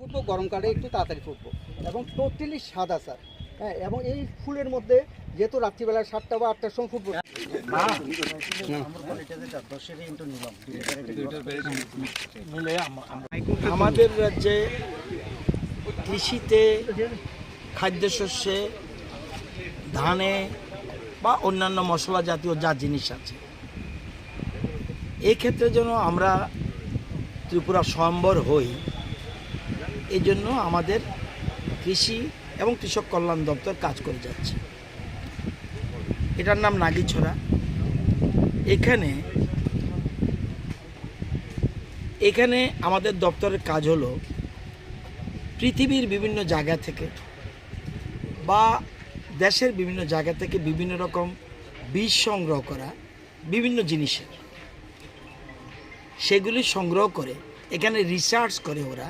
ফুটবো গরমকালে একটু তাড়াতাড়ি ফুটবো এবং টোটালি সাদা স্যার। হ্যাঁ, এবং এই ফুলের মধ্যে যেহেতু রাত্রিবেলা 7টা বা 8টার সময় ফুটবো। আমাদের রাজ্যে কৃষিতে, খাদ্যশস্যে, ধানে বা অন্যান্য মশলা জাতীয় যা জিনিস আছে, এই ক্ষেত্রে যেন আমরা ত্রিপুরা স্বয়ম্বর হই, এই জন্য আমাদের কৃষি এবং কৃষক কল্যাণ দপ্তর কাজ করে যাচ্ছে। এটার নাম নাগিছড়া। এখানে আমাদের দপ্তরের কাজ হলো পৃথিবীর বিভিন্ন জায়গা থেকে বা দেশের বিভিন্ন জায়গা থেকে বিভিন্ন রকম বীজ সংগ্রহ করা, বিভিন্ন জিনিসের সেগুলি সংগ্রহ করে এখানে রিসার্চ করে ওরা